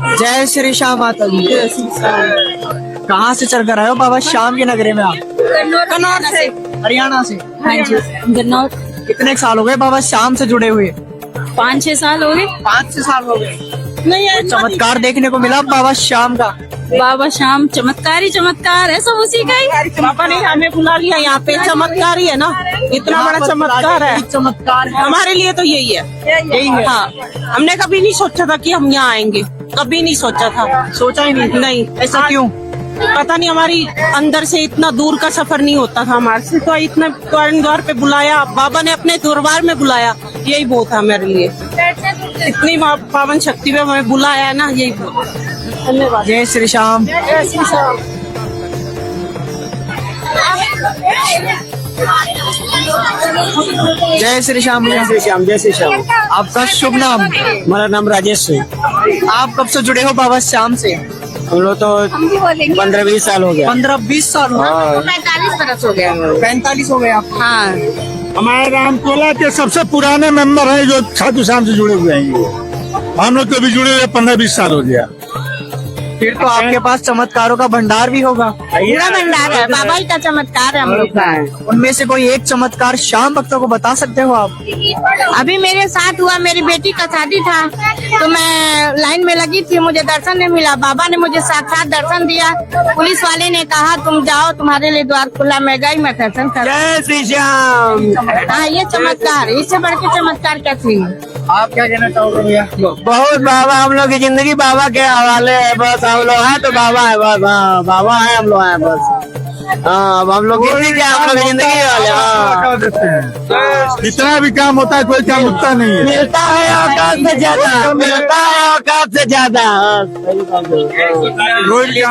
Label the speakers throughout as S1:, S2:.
S1: जय श्री श्याम माता जी। कहाँ से चल कर आए हो बाबा श्याम के नगरी में आप?
S2: कन्नौज से।
S1: हरियाणा से।
S2: हाँ जी, कन्नौज।
S1: कितने साल हो गए बाबा श्याम से जुड़े हुए?
S2: 5-6 साल हो गए।
S1: 5-6 साल हो गए।
S2: नहीं यार,
S1: चमत्कार देखने को मिला बाबा श्याम का?
S2: बाबा श्याम चमत्कार ही चमत्कार है, सब उसी का ही।
S3: पापा ने हमें बुला लिया यहाँ पे, चमत्कार ही है ना, इतना बड़ा चमत्कार है।
S1: चमत्कार है
S3: हमारे लिए तो यही है।
S1: यही है।
S3: हाँ, हमने कभी नहीं सोचा था कि हम यहाँ आएंगे, कभी नहीं सोचा था।
S1: सोचा ही नहीं।
S3: नहीं,
S1: ऐसा क्यों?
S3: पता नहीं, हमारी अंदर से इतना दूर का सफर नहीं होता था हमारे से, तो इतना द्वार पे बुलाया बाबा ने, अपने दरबार में बुलाया, यही बहुत है मेरे लिए। इतनी पावन शक्ति में हमें बुलाया है ना, यही बहुत। धन्यवाद।
S1: जय श्री श्याम।
S3: जय श्री श्याम।
S1: जय श्री श्याम।
S4: जय श्री श्याम। जय श्री श्याम।
S1: आपका शुभ नाम?
S4: हमारा नाम राजेश है।
S1: आप कब से जुड़े हो बाबा श्याम से?
S4: हम लोग तो 15-20 साल हो गया।
S1: 15-20 साल हो गए।
S2: 45 बरस हो गया।
S1: 45 हो गए आप?
S2: हाँ,
S5: हमारे रामकोला के सबसे पुराने मेंबर हैं जो साधु श्याम से जुड़े हुए हैं। ये हम लोग तो भी जुड़े हुए 15-20 साल हो गया।
S1: फिर तो आपके पास चमत्कारों का भंडार भी होगा।
S2: पूरा भंडार है, बाबा ही का चमत्कार है हम लोग का।
S1: उनमें से कोई एक चमत्कार श्याम भक्तों को बता सकते हो आप?
S2: अभी मेरे साथ हुआ, मेरी बेटी का शादी था, तो मैं लाइन में लगी थी, मुझे दर्शन नहीं मिला। बाबा ने मुझे साक्षात दर्शन दिया। पुलिस वाले ने कहा तुम जाओ, तुम्हारे लिए द्वार खुला। मैं गई, मैं दर्शन कर।
S4: जय श्री श्याम।
S2: हाँ, ये चमत्कार, इससे बढ़ के चमत्कार क्या थी?
S1: आप क्या कहना चाहोगे भैया?
S4: बहुत बाबा, हम लोग की जिंदगी बाबा के हवाले है बस। हम लोग हैं तो बाबा है बस। हाँ, बाबा है, हम लोग हैं बस। हाँ, अब हम लोग की क्या, हम लोग की जिंदगी वाले। हाँ,
S5: जितना भी काम होता है कोई काम उठता नहीं है।
S4: मिलता है औकात से ज्यादा, मिलता है औकात से ज्यादा।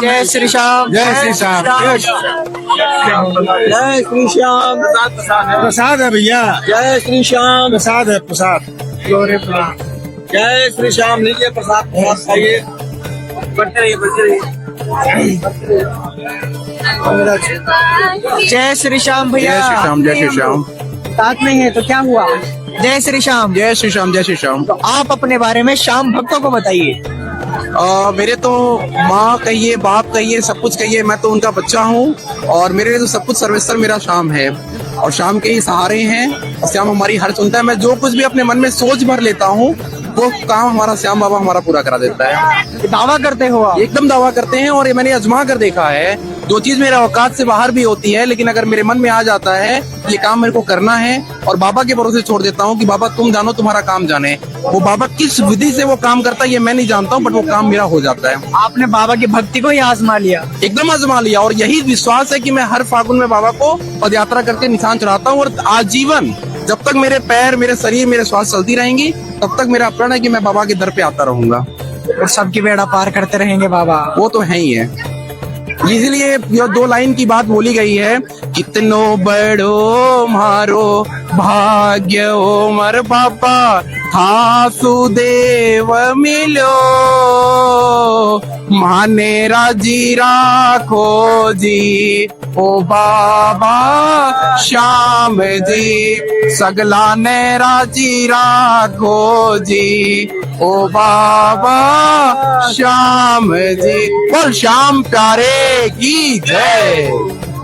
S1: जय श्री श्याम।
S5: जय श्री श्याम।
S4: जय श्री श्याम।
S5: प्रसाद है भैया।
S4: जय श्री श्याम।
S5: प्रसाद है, प्रसाद।
S4: जय श्री श्याम। लीजिए प्रसाद, खाइए। बढ़ते रहिए, बढ़ते रहिए।
S1: जय श्री श्याम भैया।
S5: जय श्री श्याम। जय श्री श्याम।
S1: साथ में है तो क्या हुआ? जय श्री श्याम।
S5: जय श्री श्याम। जय श्री श्याम।
S1: तो आप अपने बारे में श्याम भक्तों को बताइए।
S6: मेरे तो माँ कहिए, बाप कहिए, सब कुछ कहिए, मैं तो उनका बच्चा हूँ और मेरे लिए तो सब कुछ सर्वेश्वर मेरा श्याम है और श्याम के ही सहारे हैं और श्याम हमारी हर सुनता है। मैं जो कुछ भी अपने मन में सोच भर लेता हूँ वो काम हमारा श्याम बाबा हमारा पूरा करा देता है।
S1: दावा करते हो आप?
S6: एकदम दावा करते हैं और ये मैंने आजमा कर देखा है। जो चीज मेरे औकात से बाहर भी होती है, लेकिन अगर मेरे मन में आ जाता है ये काम मेरे को करना है और बाबा के भरोसे छोड़ देता हूँ कि बाबा तुम जानो, तुम्हारा काम जाने। वो बाबा किस विधि से वो काम करता है ये मैं नहीं जानता हूँ, बट वो काम मेरा हो जाता है।
S1: आपने बाबा की भक्ति को ही आजमा लिया?
S6: एकदम आजमा लिया और यही विश्वास है कि मैं हर फागुन में बाबा को पद यात्रा करके निशान चढ़ाता हूँ और आजीवन जब तक मेरे पैर, मेरे शरीर, मेरे श्वास चलती रहेंगी तब तक मेरा प्रण है कि मैं बाबा के दर पे आता रहूंगा
S1: और सबकी बेड़ा पार करते रहेंगे बाबा।
S6: वो तो है ही है। इसीलिए ये 2 लाइन की बात बोली गई है, कितनो बड़ो मारो भाग्य उमर बाबा था सुदेव मिलो, माने राजी राखो जी ओ बाबा श्याम जी, सगला ने राजी राखो जी ओ बाबा श्याम जी। बोल श्याम प्यारे की जय।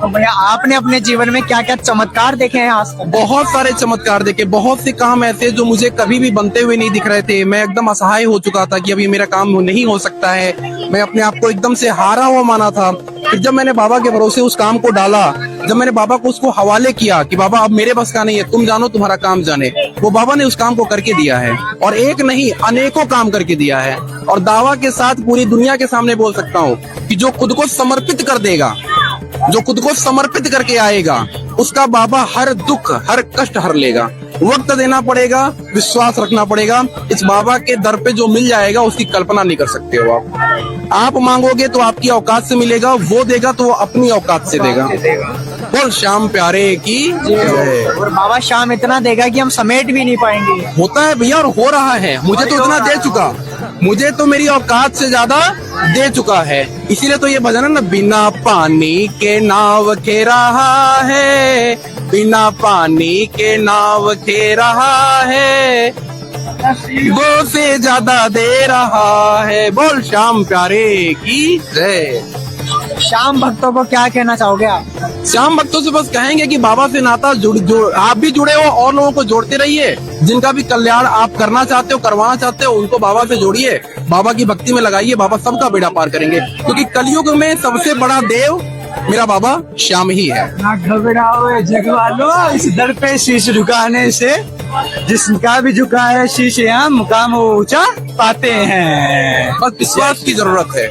S1: तो भैया आपने अपने जीवन में क्या क्या चमत्कार देखे हैं आज तक?
S6: बहुत सारे चमत्कार देखे, बहुत से काम ऐसे जो मुझे कभी भी बनते हुए नहीं दिख रहे थे। मैं एकदम असहाय हो चुका था कि अभी मेरा काम नहीं हो सकता है। मैं अपने आप को एकदम से हारा हुआ माना था। फिर जब मैंने बाबा के भरोसे उस काम को डाला, जब मैंने बाबा को उसको हवाले किया कि बाबा अब मेरे बस का नहीं है, तुम जानो, तुम्हारा काम जाने, वो बाबा ने उस काम को करके दिया है और एक नहीं अनेकों काम करके दिया है। और दावा के साथ पूरी दुनिया के सामने बोल सकता हूँ कि जो खुद को समर्पित कर देगा, जो खुद को समर्पित करके आएगा, उसका बाबा हर दुख, हर कष्ट हर लेगा। वक्त देना पड़ेगा, विश्वास रखना पड़ेगा। इस बाबा के दर पे जो मिल जाएगा उसकी कल्पना नहीं कर सकते हो आप मांगोगे तो आपकी औकात से मिलेगा, वो देगा तो वो अपनी औकात से देगा। बोल श्याम प्यारे की जय।
S1: और बाबा श्याम इतना देगा कि हम समेट भी नहीं पाएंगे।
S6: होता है भैया और हो रहा है। मुझे तो इतना दे चुका, मुझे तो मेरी औकात से ज्यादा दे चुका है। इसीलिए तो ये भजन है ना, बिना पानी के नाव खे रहा है, बिना पानी के नाव खे रहा है, वो से ज्यादा दे रहा है। बोल श्याम प्यारे की जय।
S1: श्याम भक्तों को क्या कहना चाहोगे आप?
S6: श्याम भक्तों से बस कहेंगे कि बाबा से नाता आप भी जुड़े हो और लोगों को जोड़ते रहिए। जिनका भी कल्याण आप करना चाहते हो, करवाना चाहते हो, उनको बाबा से जोड़िए, बाबा की भक्ति में लगाइए। बाबा सबका बेड़ा पार करेंगे, क्योंकि कलयुग में सबसे बड़ा देव मेरा बाबा श्याम ही है।
S1: ना घबराओ जगवालो, इस दर पे शीश झुकाने से जिसका भी झुका है शीश यहाँ मुकाम ऊंचा पाते हैं।
S6: बस विश्वास की जरूरत है।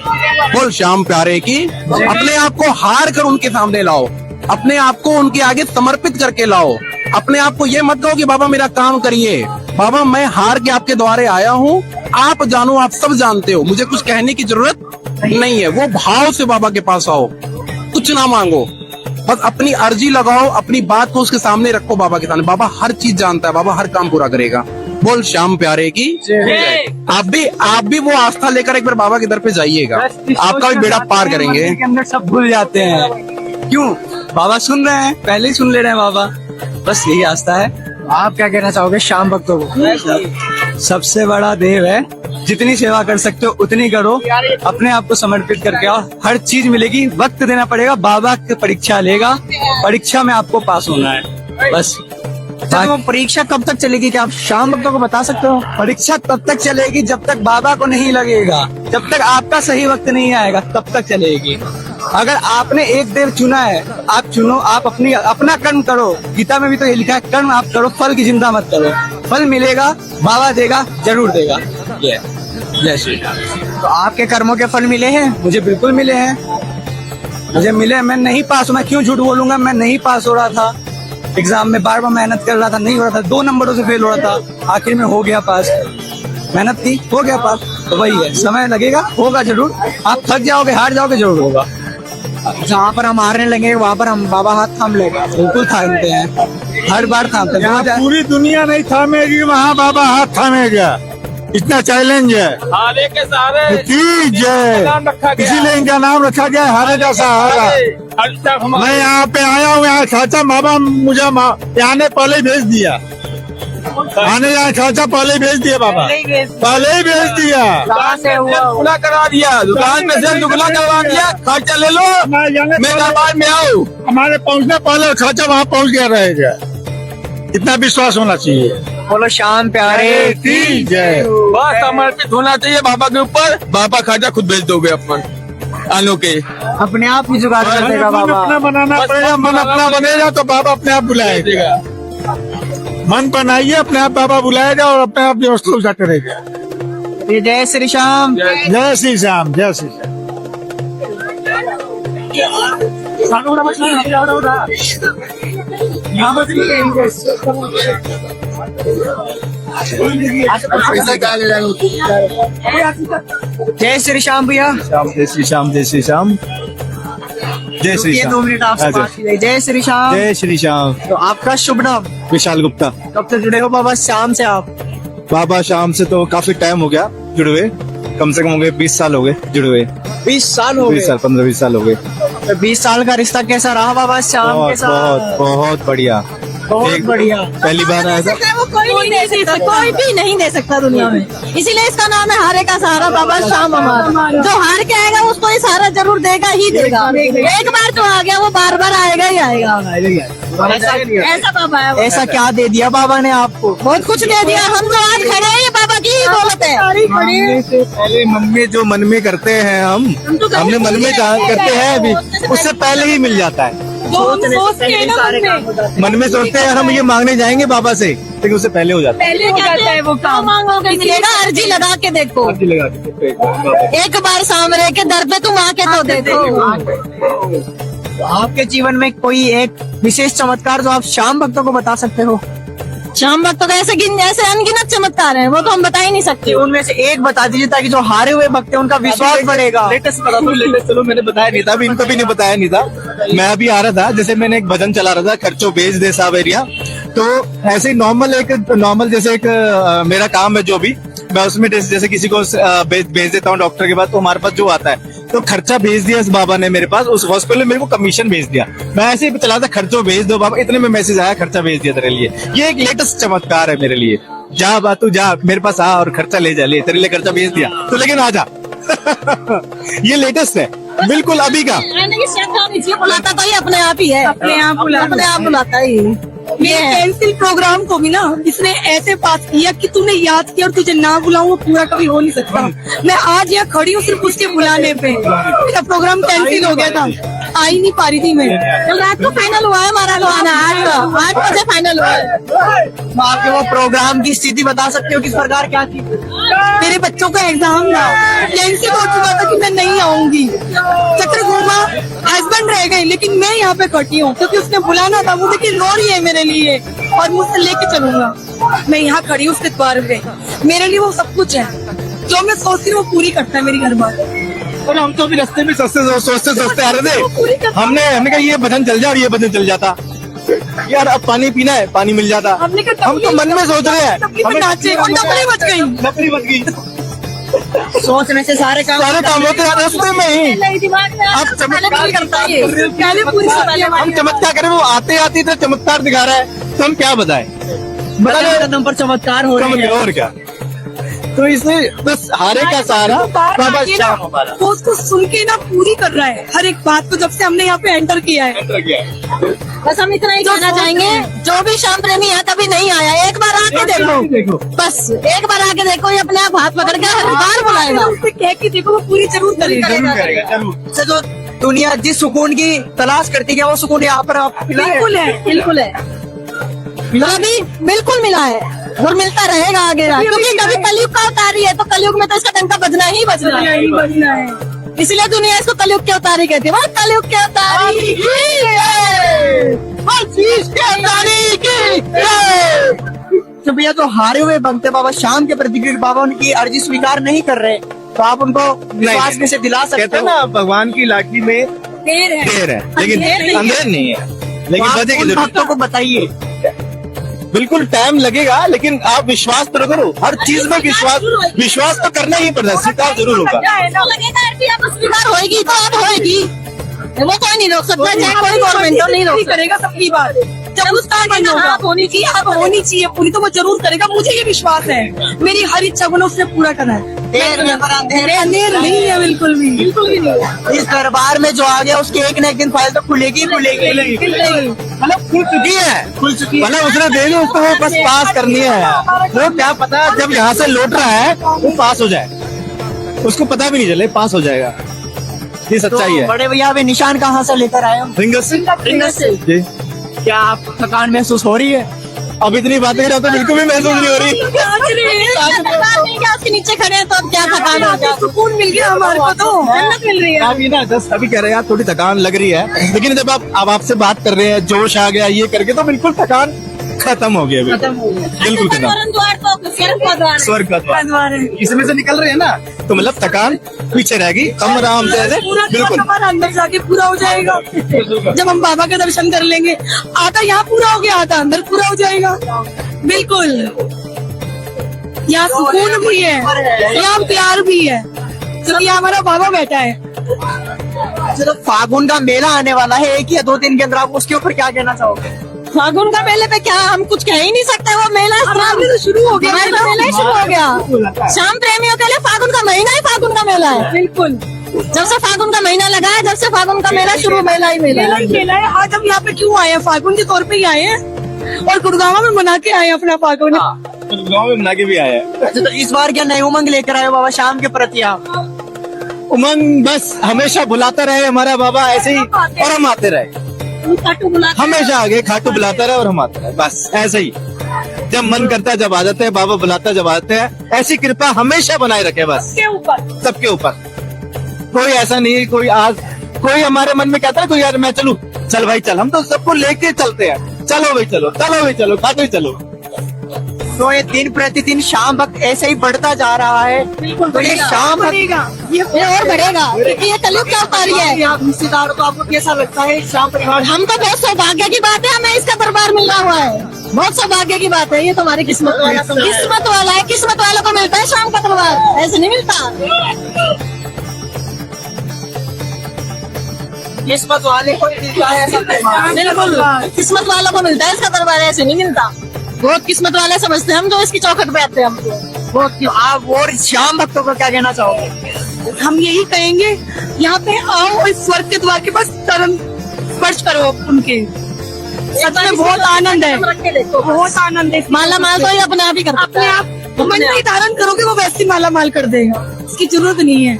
S6: बोल श्याम प्यारे की। अपने आप को हार कर उनके सामने लाओ, अपने आप को उनके आगे समर्पित करके लाओ। अपने आप को ये मत कहो कि बाबा मेरा काम करिए, बाबा मैं हार के आपके द्वारे आया हूँ, आप जानो, आप सब जानते हो, मुझे कुछ कहने की जरूरत नहीं है। वो भाव से बाबा के पास आओ, कुछ ना मांगो, बस अपनी अर्जी लगाओ, अपनी बात को उसके सामने रखो, बाबा के सामने। बाबा हर चीज जानता है, बाबा हर काम पूरा करेगा। बोल श्याम प्यारे की। आप भी वो आस्था लेकर एक बार बाबा के दर पे जाइएगा, आपका भी बेड़ा पार करेंगे।
S1: के अंदर सब भूल जाते हैं। क्यों? बाबा सुन रहे हैं, पहले ही सुन ले रहे हैं बाबा, बस यही आस्था है। आप क्या कहना चाहोगे श्याम भक्तों को? सबसे बड़ा देव है, जितनी सेवा कर सकते हो उतनी करो, अपने आप को समर्पित करके आओ, हर चीज मिलेगी। वक्त देना पड़ेगा, बाबा की परीक्षा लेगा, परीक्षा में आपको पास होना है बस।
S7: वो परीक्षा कब तक चलेगी, क्या आप श्याम भक्तों को बता सकते हो?
S1: परीक्षा तब तक चलेगी जब तक बाबा को नहीं लगेगा, जब तक आपका सही वक्त नहीं आएगा तब तक चलेगी। अगर आपने एक देव चुना है, आप चुनो, आप अपना कर्म करो। गीता में भी तो ये लिखा है, कर्म आप करो, फल की चिंता मत करो। फल मिलेगा, बाबा देगा, जरूर देगा। जय श्री राम।
S7: तो आपके कर्मों के फल मिले हैं?
S1: मुझे बिल्कुल मिले हैं, मुझे मिले। मैं नहीं पास, मैं क्यों झूठ बोलूंगा? मैं नहीं पास हो रहा था एग्जाम में, बार बार मेहनत कर रहा था, नहीं हो रहा था, 2 नंबरों से फेल हो रहा था, आखिर में हो गया पास। मेहनत की, हो गया पास। तो वही है, समय लगेगा, होगा जरूर। आप थक जाओगे, हार जाओगे, जरूर होगा।
S7: जहाँ पर हम हारने लगे वहाँ पर हम बाबा हाथ थाम लेगा।
S1: बिल्कुल थामते हैं, हर बार थामते
S5: यहाँ
S1: हैं।
S5: पूरी दुनिया नहीं थामेगी, वहाँ बाबा हाथ थामेगा। इतना चैलेंज है
S6: हारे के सहारे
S5: की जय, इसीलिए इनका नाम रखा गया हारे का सहारा। मैं यहाँ पे आया हूँ, यहाँ चाचा बाबा मुझे आने पहले ही भेज दिया, आने यहाँ चाचा पहले ही भेज दिया, बाबा पहले ही भेज दिया।
S6: दुगना करा दिया, दुकान में से दुगना करवा दिया, खर्चा ले लो, मैं दरबार में आओ।
S5: हमारे पहुँचने पहले खर्चा वहाँ पहुँच गया रहेगा, इतना विश्वास होना चाहिए।
S7: बोलो श्याम प्यारे
S5: की जय।
S6: बस समर्पित होना चाहिए बाबा के ऊपर, बाबा खर्चा खुद भेज दोगे अपन आनो के।
S7: अपने आप ही जुगाड़ कर देगा
S5: मन
S7: बाबा।
S5: अपना बनाना पड़ेगा, मन अपना बनेगा तो बाबा अपने आप बुलाएगा। मन बनाइए, अपने आप बाबा बुलाएगा और अपने आप व्यवस्था हो जाते रहेगा।
S7: जय श्री श्याम।
S5: जय श्री श्याम, जय श्री श्याम।
S7: जय श्री श्याम भैया।
S5: जय श्री श्याम, जय श्री श्याम, जय श्री
S7: ये 2 मिनट आपसे बात की जाए। जय श्री श्याम।
S5: जय श्री श्याम।
S7: तो आपका शुभ नाम?
S5: विशाल गुप्ता।
S7: कब से जुड़े हो बाबा श्याम से आप?
S5: बाबा शाम से तो काफी टाइम हो गया जुड़े हुए, कम से कम हो गए 20 साल हो गए जुड़े हुए।
S7: 20 साल हो गए?
S5: 20 साल, 15-20 साल हो गए।
S7: तो 20 साल का रिश्ता कैसा रहा बाबा श्याम के
S5: बहुत
S7: साथ?
S5: बहुत बहुत बढ़िया,
S7: बहुत बढ़िया।
S5: पहली बार आया था।
S2: वो कोई नहीं दे सकता, कोई भी नहीं दे सकता दुनिया में, इसीलिए इसका नाम है हारे का सहारा बाबा श्याम हमारा। जो हार के आएगा उसको ये सहारा जरूर देगा ही देगा। एक बार जो आ गया वो बार बार आएगा ही आएगा। ऐसा बाबा है।
S7: ऐसा क्या दे दिया बाबा ने आपको?
S2: बहुत कुछ दे दिया, हम जो आज खड़े हैं ये बाबा की ही दौलत है।
S5: पहले मन में जो मन में करते हैं हमने मन में करते हैं अभी, उससे पहले ही मिल जाता है। मन में सोचते हैं यार हम ये मांगने जाएंगे बाबा से, लेकिन उससे पहले हो जाता है।
S2: पहले हो जाता है वो काम। मांगोगे मिलेगा, अर्जी लगा के देखो, एक बार सामने के दर पे तुम आके तो देखो।
S7: आपके जीवन में कोई एक विशेष चमत्कार जो आप श्याम भक्तों को बता सकते हो?
S2: श्याम भक्तों का ऐसे अनगिनत चमत्कार है, वो तो हम बता ही नहीं सकते।
S7: उनमें से एक बता दीजिए ताकि जो हारे हुए भक्त हैं उनका विश्वास बढ़ेगा।
S5: लेटेस्ट बता दो, लेटेस्ट। चलो मैंने बताया नहीं था, अभी इनको भी नहीं बताया नहीं था। मैं अभी आ रहा था, जैसे मैंने एक भजन चला रहा था, खर्चो बेच दे साब एरिया, तो ऐसे ही नॉर्मल जैसे एक मेरा काम है जो भी, मैं उसमें जैसे किसी को भेज देता हूँ डॉक्टर के पास, तो हमारे पास जो आता है तो खर्चा भेज दिया इस बाबा ने मेरे पास, उस हॉस्पिटल में मेरे को कमीशन भेज दिया। मैं ऐसे ही चला था, खर्चो भेज दो बाबा, इतने में मैसेज आया खर्चा भेज दिया तेरे लिए। ये एक लेटेस्ट चमत्कार है मेरे लिए। जा बा तू जा, मेरे पास आ और खर्चा ले जा, ले तेरे लिए खर्चा भेज दिया तो, लेकिन आ जा। ये लेटेस्ट है, बिल्कुल अभी का।
S3: बुलाता तो ये अपने आप ही है, अपने आप बुलाता ही।
S8: ये कैंसिल प्रोग्राम को भी ना इसने ऐसे पास किया कि तूने याद किया और तुझे ना बुलाऊं वो पूरा कभी हो नहीं सकता। मैं आज यहाँ खड़ी हूँ सिर्फ उसके बुलाने पे, मेरा प्रोग्राम कैंसिल हो गया था, आ ही नहीं पा रही थी मैं।
S3: कल रात को फाइनल हुआ है हमारा गाना, 8 बजे फाइनल हुआ है।
S7: तो आपके वो प्रोग्राम की स्थिति बता सकते हो किस प्रकार क्या थी?
S8: मेरे बच्चों का एग्जाम था, कैंसिल हो चुका था कि मैं नहीं आऊंगी। चक्कर घूमा, हस्बैंड रह गए, लेकिन मैं यहाँ पे खड़ी हूँ क्योंकि उसने बुलाना था। वो देखिए रो रही है मेरे लिए और मुझसे लेके चलूंगा। मैं यहाँ खड़ी हूँ उसके द्वार पे, मेरे लिए वो सब कुछ है, जो मैं सोचती हूँ वो पूरी करता है मेरी घर वाले।
S5: और हम तो अभी रास्ते में सोचते आ रहे थे, हमने कहा ये भजन चल जाए और ये भजन चल जाता यार, अब पानी पीना है, पानी मिल जाता।
S8: हमने कहा
S5: हम तो मन में सोच रहे हैं,
S8: हमें नाचे और नौकरी बच गई।
S5: नौकरी बच गई।
S7: सोचने से सारे काम
S5: होते हैं रास्ते में ही।
S3: दिमाग में
S5: आप चमत्कार
S3: करता है,
S8: पहले पूरी
S5: हम चमत्कार करें, वो आते आते तो चमत्कार दिखा रहा है, तो हम क्या बताएं?
S7: कदम पर चमत्कार हो रहे हैं।
S5: और क्या, तो इसे बस हारे का सहारा बाबा श्याम हमारा।
S8: वो उसको सुन के ना पूरी कर रहा है हर एक बात को, जब से हमने यहाँ पे एंटर किया है।
S3: बस हम इतना ही कहना चाहेंगे, जो भी श्याम प्रेमी है कभी नहीं आया, एक बार आके देखो, बस एक बार आके देखो, ये अपने आप हाथ पकड़ के हर बार बुलाएगा।
S8: उससे कह के देखो वो पूरी जरूर करेगा।
S7: से जो दुनिया जिस सुकून की तलाश करती है वो सुकून यहाँ पर आपको मिला है।
S8: बिल्कुल है, बिल्कुल है।
S3: अभी बिल्कुल मिला है और मिलता रहेगा आगे, क्योंकि कभी कलयुग का उतारी है, तो कलयुग में तो इसका डंका बजना ही बजना है।
S8: यही बनना है।
S3: इसलिए दुनिया इसको कलयुग के उतारी कहती है। वह कलयुग के उतारी
S7: तो भैया जो हारे हुए भक्त बाबा श्याम के प्रति बाबा उनकी अर्जी स्वीकार नहीं कर रहे, तो आप उनको विश्वास में से दिला सकते
S5: कहते हैं
S7: हो
S5: ना, भगवान की लाठी में
S8: देर है,
S5: देर है, लेकिन अंधेर नहीं है, लेकिन
S7: आप
S5: बजेगी
S7: उन
S5: जरूर।
S7: भक्तों को बताइए।
S5: बिल्कुल टाइम लगेगा, लेकिन आप विश्वास तो करो, हर चीज में विश्वास तो करना ही पड़ता है, स्वीकार जरूर होगा।
S3: लगेगा कि अब स्वीकार होएगी तो अब होएगी, वो कोई नहीं रोक सकता, चाहे कोई गवर्नमेंट तो नहीं रोक सकता।
S8: करेगा सबकी बात। जब उसका मन होगा होनी चाहिए, अब होनी चाहिए पूरी, तो वो जरूर करेगा। मुझे ये विश्वास है, मेरी हर इच्छा को ना उसने पूरा करना है।
S7: देर
S8: अंधेर नहीं है, बिल्कुल भी नहीं।
S7: इस दरबार में जो आ गया उसकी एक न एक दिन फाइल तो खुलेगी ही खुलेगी।
S5: मतलब खुल चुकी है, मतलब उसने दे दी, उसको वो बस पास करनी है। वो क्या पता जब यहाँ से लौट रहा है वो पास हो जाए, उसको पता भी नहीं चले, पास हो जाएगा। ये सच्चाई
S7: तो
S5: है।
S7: बड़े भैया अभी निशान कहाँ से लेकर आए हो?
S5: रिंगर से जी।
S7: क्या आपको थकान महसूस हो रही है?
S5: अब इतनी बातें कर रहा तो बिल्कुल भी महसूस नहीं हो रही।
S3: क्या उसके नीचे खड़े हैं तो अब क्या थकान हो जाए,
S8: सुकून मिल गया हमारे को, तो जन्नत मिल रही है।
S5: अभी ना जस्ट अभी कह रहे हैं यार थोड़ी थकान लग रही है, लेकिन जब आप आपसे बात कर रहे हैं, जोश आ गया ये करके, तो बिल्कुल थकान खत्म हो गया, बिल्कुल खत्म।
S3: द्वार तो स्वर्ग का द्वार है।
S5: स्वर्ग का द्वार, इसमें से निकल रहे हैं ना, तो मतलब थकान पीछे रहेगी, कम आराम से ऐसे
S8: पूरा
S5: बिल्कुल।
S8: हमारा अंदर जाके पूरा हो जाएगा जब हम बाबा के दर्शन कर लेंगे। आधा यहाँ पूरा हो गया, आधा अंदर पूरा हो जाएगा। बिल्कुल, यहाँ सुकून भी है, यहाँ प्यार भी है, क्योंकि यहाँ हमारा बाबा बैठा है।
S7: चलो फागुन का मेला आने वाला है 1 या 2 दिन के अंदर, आप उसके ऊपर क्या कहना चाहोगे?
S3: फागुन का मेले पे क्या हम कुछ कह ही नहीं सकते, वो मेला
S8: तो शुरू हो गया,
S3: मेला ही शुरू हो गया। शाम प्रेमियों के लिए फागुन का महीना ही फागुन का मेला है।
S8: बिल्कुल,
S3: जब से फागुन का महीना लगा है, जब से फागुन का मेला शुरू, मेला ही मेला
S8: मेला ही मेला है। आज हम यहाँ पे क्यों आए हैं? फागुन के तौर पे ही आए हैं और गुड़गांव में मना के आए हैं अपना फागुन।
S5: गाँव में बना के भी आया है।
S7: अच्छा, तो इस बार क्या नए उमंग लेकर आए हो बाबा श्याम के प्रति आप?
S5: उमंग बस हमेशा बुलाता रहे हमारा बाबा, ऐसे ही, और हम आते रहे, हमेशा आगे खाटू बुलाता रहे और हम आते रहे, बस ऐसे ही। जब मन करता है जब आ जाते हैं, बाबा बुलाता है जब आते हैं। ऐसी कृपा हमेशा बनाए रखे बस सबके ऊपर। कोई ऐसा नहीं, कोई हमारे मन में कहता है कोई यार मैं चलूं, चल भाई चल, हम तो सबको लेके चलते हैं, चलो भाई चलो, चलो भाई चलो, खाटू ही चलो।
S7: तो ये दिन प्रतिदिन शाम वक्त ऐसे ही बढ़ता जा रहा है, तो ये शाम वक्त
S3: ये और बढ़ेगा, क्योंकि ये कलयुग का उतारी है।
S7: आप रिश्तेदार को आपको कैसा लगता है शाम परिवार?
S3: हम तो बहुत सौभाग्य की बात है, हमें इसका दरबार मिल रहा हुआ है, बहुत सौभाग्य की बात है। ये तुम्हारी किस्मत वाला, किस्मत वाला है, किस्मत वालों को मिलता है शाम का दरबार, ऐसे नहीं मिलता।
S7: किस्मत वाले को मिलता है ऐसा दरबार।
S3: बिल्कुल, किस्मत वालों को मिलता है इसका दरबार, ऐसे नहीं मिलता।
S8: बहुत किस्मत वाले समझते हैं हम जो इसकी चौखट पे आते हैं हमको।
S7: बहुत आप और श्याम भक्तों को क्या कहना चाहोगे?
S8: हम यही कहेंगे यहाँ पे आओ और इस स्वर्ग के द्वार के पास चरण स्पर्श करो उनके। सच में बहुत आनंद है, बहुत आनंद है। माला माल तो ये अपने आप ही करता है। अपने आप मन में धारण करोगे वो वैसे ही माला माल कर देगा, इसकी जरूरत नहीं है।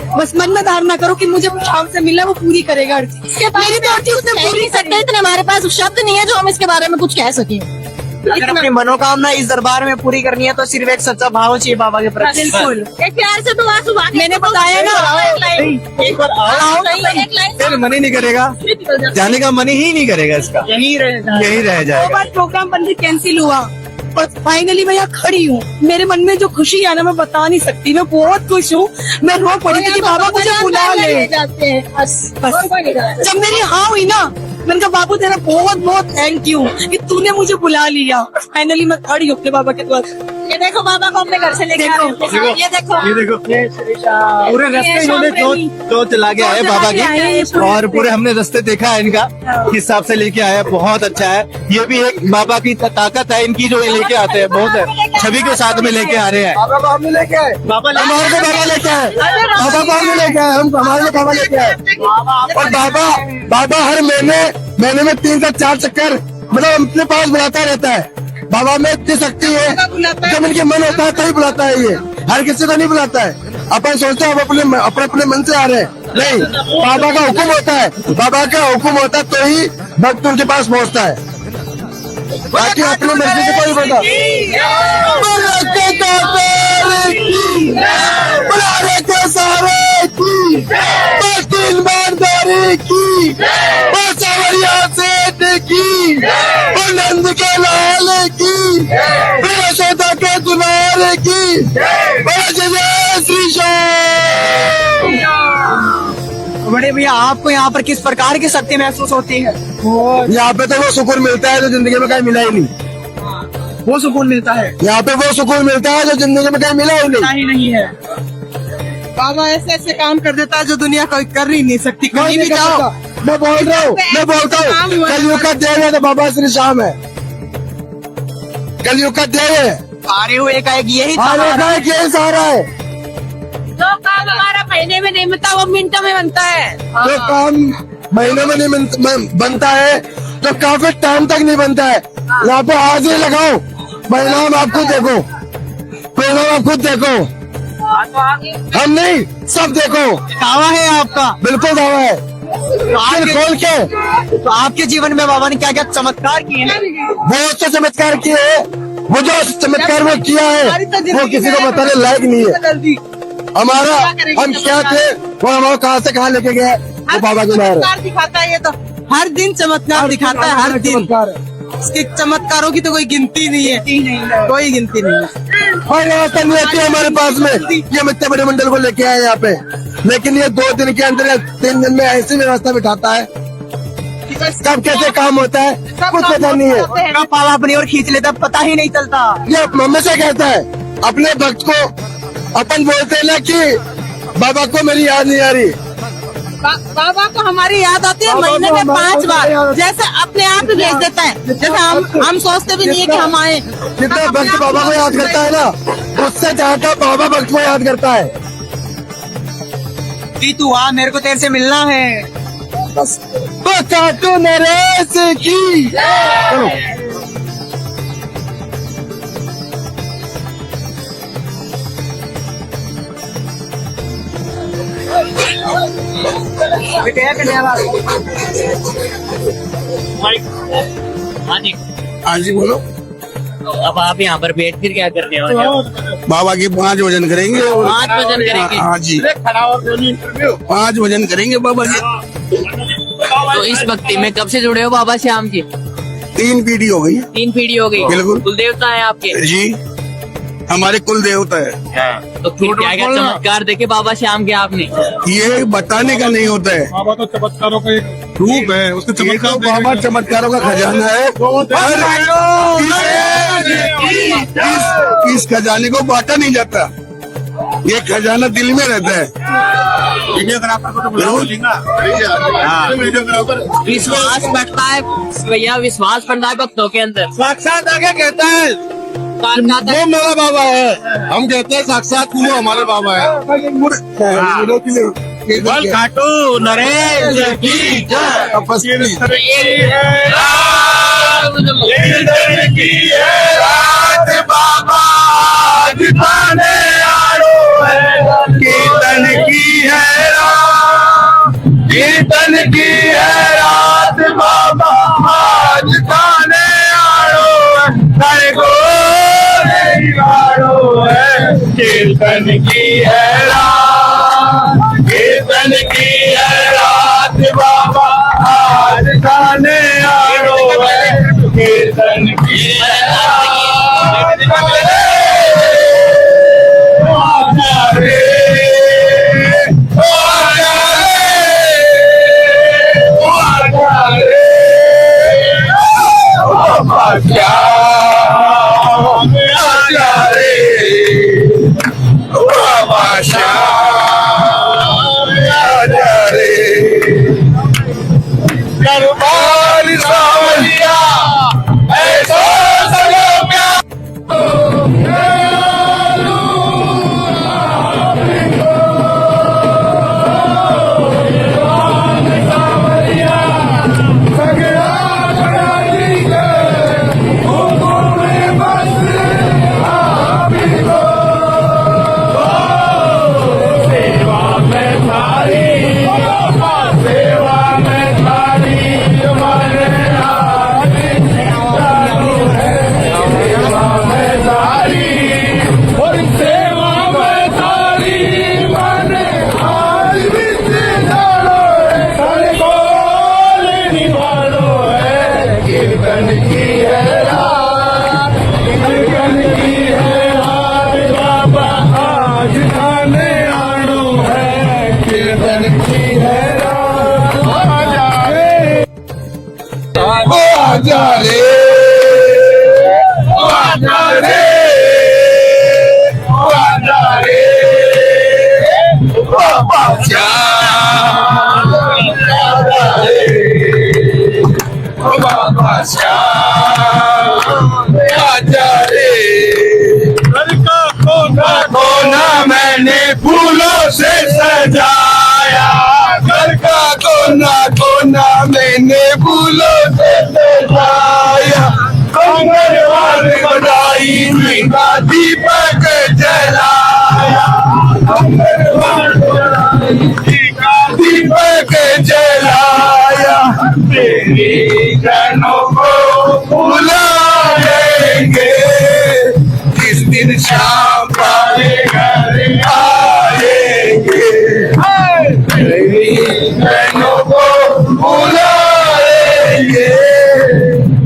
S8: बस मन में धारणा करो कि मुझे शाम से मिला, वो पूरी करेगा हर चीज। मेरी तो हर चीज उसने पूरी सकते, इतने हमारे पास शब्द नहीं है जो हम इसके बारे में कुछ कह सके।
S7: अगर अपनी मनोकामना इस दरबार में पूरी करनी है तो सिर्फ एक सच्चा भाव चाहिए बाबा के प्रति।
S8: बिल्कुल, एक प्यार से दुआ सुबह मैंने बताया ना,
S5: एक बार आओ, फिर मन ही नहीं करेगा, जाने का मन ही नहीं करेगा इसका,
S7: यही रहे
S5: यही रह
S8: दो
S5: जाएगा।
S8: बार प्रोग्राम बंद कैंसिल हुआ और फाइनली मैं यहाँ खड़ी हूँ। मेरे मन में जो खुशी है ना मैं बता नहीं सकती, मैं बहुत खुश हूँ। मैं रो पड़ी थी कि बाबा मुझे बुला ले जाते हैं। बस जब मेरी हाँ हुई ना, मैंने कहा बाबू तेरा बहुत बहुत थैंक यू कि तूने मुझे बुला लिया। फाइनली मैं खड़ी हूँ अपने बाबा के द्वार। ये देखो बाबा को अपने घर से लेके आ रहे हैं। ये देखो
S5: ये देखो पूरे रास्ते इन्होंने जो चला गया है बाबा की, और पूरे हमने रास्ते देखा है इनका किस हिसाब से लेके आया, बहुत अच्छा है। ये भी एक बाबा की ताकत है इनकी जो ये लेके आते हैं, बहुत है, छवि के साथ में लेके आ रहे हैं।
S6: बाबा को हमने लेके आए,
S5: बाबा
S6: हमारे को बाबा लेके आए, बाबा को हमने लेके आए, हम हमारे को बाबा लेके आए। और बाबा हर महीने में 3 से 4 चक्कर मतलब अपने पास बुलाता रहता है। बाबा में इतनी शक्ति है, जब इनके मन होता है तभी बुलाता है। ये हर किसी को नहीं बुलाता है। अपन सोचते हैं हम अपने मन से आ रहे हैं, नहीं, बाबा का हुक्म होता है। बाबा का हुक्म होता है तो ही भक्त उनके पास पहुंचता है, बाकी अपने मर्जी से कोई बता। नंद के लाल की, यशोदा के दुलार की, जय श्री श्याम।
S7: बड़े भैया आपको यहाँ पर किस प्रकार की शक्ति महसूस होती है?
S6: यहाँ पे तो वो सुकून मिलता है जो जिंदगी में कहीं मिला ही नहीं।
S7: वो सुकून मिलता है,
S6: यहाँ पे वो सुकून मिलता है जो जिंदगी में कहीं मिला ही नहीं।
S7: ही नहीं है।
S3: बाबा ऐसे ऐसे काम कर देता है जो दुनिया कोई कर ही नहीं सकती। कहीं भी जाओ,
S6: मैं बोलता हूँ कलयुग का देव है तो बाबा श्री श्याम है। कलयुग का देव है,
S7: आ रहे हुए का एक यही
S6: यही सहारा है।
S2: जो काम हमारा महीने में नहीं बनता वो मिनटों में बनता है।
S6: जो काम महीने में नहीं बनता है तो काफी टाइम तक नहीं बनता है। यहाँ पे हाजिरी लगाओ, परिणाम आप खुद देखो, परिणाम आप खुद देखो, हम नहीं सब देखो।
S7: दावा है आपका?
S6: बिल्कुल दावा है, दिल खोल के।
S7: तो आपके जीवन में बाबा ने क्या क्या चमत्कार किए हैं?
S6: बहुत से चमत्कार किए हैं। वो जो चमत्कार वो किया है वो किसी को बताने लायक नहीं है। हमारा हम क्या थे वो हमारा कहाँ से कहाँ लेके गए वो बाबा की मेहर है।
S3: दिखाता है ये तो हर दिन चमत्कार दिखाता है, हर दिन। इसके चमत्कारों की तो कोई गिनती नहीं है, कोई गिनती नहीं है।
S6: और व्यवस्था नहीं रहती है हमारे पास में। ये हम इतने बड़े मंडल को लेके आए यहाँ पे, लेकिन ये 2 दिन के अंदर 3 दिन में ऐसी व्यवस्था बिठाता है, कब कैसे काम होता है कुछ पता नहीं है।
S7: कब बाबा अपनी ओर खींच लेता पता ही नहीं चलता।
S6: ये मम्मी से कहता है अपने भक्त को। अपन बोलते हैं ना कि बाबा को मेरी याद नहीं आ रही,
S3: बाबा को हमारी याद आती है महीने में 5 बार, जैसे अपने आप ही भेज देता है। जैसे हम सोचते भी नहीं है कि हम आए।
S6: जितना भक्त बाबा को याद करता है ना उससे ज्यादा बाबा भक्त को याद करता है।
S7: तू आ, मेरे को तेरे से मिलना है।
S6: बस काटू नरेश की। चलो हाँ जी बोलो।
S4: अब आप यहाँ पर बैठ कर क्या करने वाले?
S6: बाबा की 5 भजन करेंगे।
S4: 5 भजन करेंगे?
S6: हाँ जी 5 भजन करेंगे बाबा के।
S4: तो इस भक्ति में कब से जुड़े हो बाबा श्याम जी?
S6: 3 पीढ़ी हो गई।
S4: 3 पीढ़ी हो गई।
S6: बिल्कुल।
S4: कुल देवता है आपके
S6: जी, हमारे कुल देवता है।
S4: तो फिर क्या क्या चमत्कार देखे बाबा श्याम के आपने?
S6: ये बताने का नहीं होता है।
S9: बाबा तो चमत्कारों का एक रूप है, उसके
S6: ये
S9: चमत्कार
S6: तो बाबा चमत्कारों का खजाना है। इस खजाने को बांटा नहीं जाता, ये खजाना दिल में रहता है।
S9: वीडियोग्राफर को तो बुलाओ लेना। वीडियोग्राफर
S4: विश्वास बढ़ता है भैया, विश्वास बढ़ता है भक्तों के अंदर।
S9: साक्षात आगे कहता है वो मेरा बाबा है, हम कहते हैं साक्षात वो हमारे बाबा है। बल खाटू नरेश की जय। तपस्वी की है रात बाबा जिताने आड़ो है, कीर्तन की है रात, कीर्तन की है रात बाबा आज खाने आड़ो है, तारे को आड़ो है, कीर्तन की है रात, कीर्तन की है रात बाबा आज खाने आड़ो है, कीर्तन की है रात। आजा रे, आजा रे, आजा रे, बाबा श्याम आजा रे, दरबार सावलिया ऐसा सगो प्यार। आजा रे, आजा रे, आजा रे, बाबा श्याम आजा रे, बाबा श्याम आजा रे। घर का कोना कोना मैंने फूलों से सजाया, घर का कोना कोना मैंने फूलों से सजाया, आंगनवाड़ बनाई बिना दीपक जलाया, आंगनवाड़ बनाई बिना दीपक जलाया, तेरी जनों को बुलाएंगे जिस दिन शाम वाले घर आएंगे, तेरी जनों को बुलाएंगे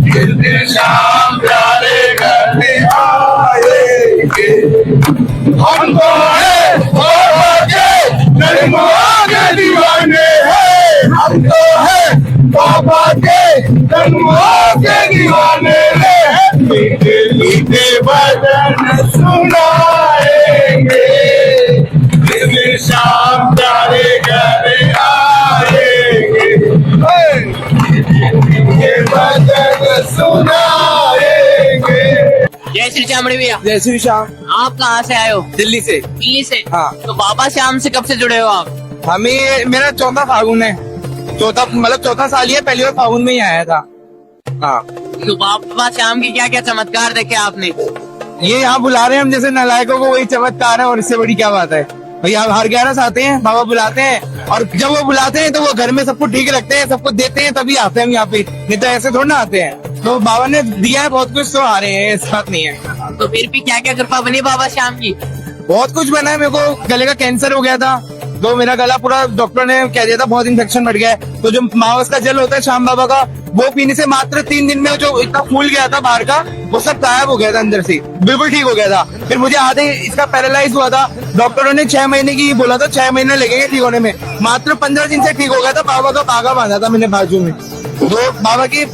S9: जिस दिन शाम वाले घर आएंगे। हम तो है बाबा के दरबार के दीवाने हैं, हम तो है बाबा के दरबार के दीवाने हैं, मीठे मीठे भजन सुनाएंगे जिस दिन शाम वाले घर आएंगे, मीठे भजन सुनाएंगे।
S4: जय श्री श्याम भैया।
S6: जय श्री श्याम।
S4: आप कहाँ से आए हो?
S6: दिल्ली से।
S4: दिल्ली से?
S6: हाँ।
S4: तो बाबा श्याम से कब से जुड़े हो आप?
S6: हमें मेरा चौथा फागुन है, चौथा साल ही है, पहली बार फागुन में ही आया था। हाँ।
S4: तो बाबा श्याम की क्या क्या चमत्कार देखे आपने?
S6: ये यहाँ बुला रहे हैं हम जैसे नालायकों को, वही चमत्कार है और इससे बड़ी क्या बात है भैया। हर 11 आते हैं, बाबा बुलाते हैं, और जब वो बुलाते हैं तो वो घर में सबको ठीक रखते हैं, सबको देते हैं, तभी आते हैं हम यहाँ पे, नहीं तो ऐसे थोड़ा ना आते हैं। तो बाबा ने दिया है बहुत कुछ, तो आ रहे हैं, इस बात नहीं है।
S4: तो फिर भी क्या क्या कृपा बनी बाबा श्याम की?
S6: बहुत कुछ बना है। मेरे को गले का कैंसर हो गया था, तो मेरा गला पूरा डॉक्टर ने कह दिया था बहुत इन्फेक्शन बढ़ गया है। तो जो मावस का जल होता है श्याम बाबा का, वो पीने से मात्र 3 दिन में जो इतना फूल गया था बाहर का, वो सब गायब हो गया था अंदर से, बिल्कुल ठीक हो गया था। फिर मुझे आधे इसका पैरालाइज हुआ था, डॉक्टरों ने 6 महीने की बोला था, 6 महीने लगेंगे ठीक होने में, मात्र 15 दिन से ठीक हो गया था। बाबा का बागा बांधा था मैंने बाजू में,
S1: वो बाबा की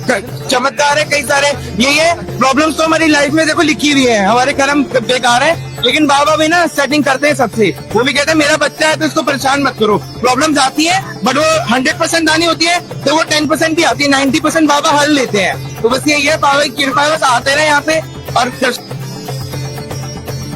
S1: चमत्कार है कई सारे। ये प्रॉब्लम्स तो हमारी लाइफ में देखो लिखी हुई है, हमारे कर्म बेकार है, लेकिन बाबा भी ना सेटिंग करते हैं सबसे। वो भी कहते हैं मेरा बच्चा है तो इसको परेशान मत करो। प्रॉब्लम्स आती है बट वो 100% आनी होती है तो वो 10% भी आती है, 90% बाबा हल लेते हैं। तो बस यही है, बाबा की कृपा है, बस आते रहे यहाँ पे। और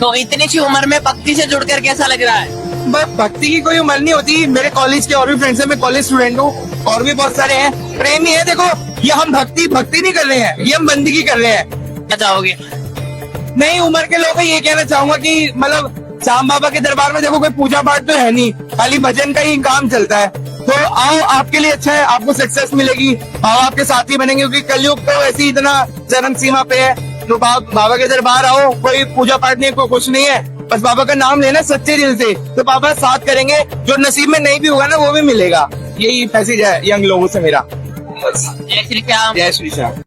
S4: तो इतनी सी उम्र में भक्ति से जुड़कर कैसा लग रहा है?
S1: बस भक्ति की कोई उम्र नहीं होती। मेरे कॉलेज के और भी फ्रेंड्स हैं, मैं कॉलेज स्टूडेंट हूँ, और भी बहुत सारे हैं। प्रेम ही है। देखो ये हम भक्ति नहीं कर रहे हैं, ये हम बंदगी कर रहे हैं।
S4: क्या चाहोगे?
S1: नई उम्र के लोगों को ये कहना चाहूंगा कि मतलब श्याम बाबा के दरबार में देखो कोई पूजा पाठ तो है नहीं, खाली भजन का ही काम चलता है। तो आओ, आपके लिए अच्छा है, आपको सक्सेस मिलेगी, आओ आपके साथी बनेंगे, क्योंकि कलयुग तो ऐसी इतना चरम सीमा पे है। तो बाबा के दरबार आओ, कोई पूजा पाठ नहीं, कोई कुछ नहीं है, बस बाबा का नाम लेना सच्चे दिल से, तो बाबा साथ करेंगे। जो नसीब में नहीं भी होगा ना वो भी मिलेगा। यही मैसेज है यंग लोगों से मेरा।
S4: जय श्री राम।
S1: जय श्री श्याम।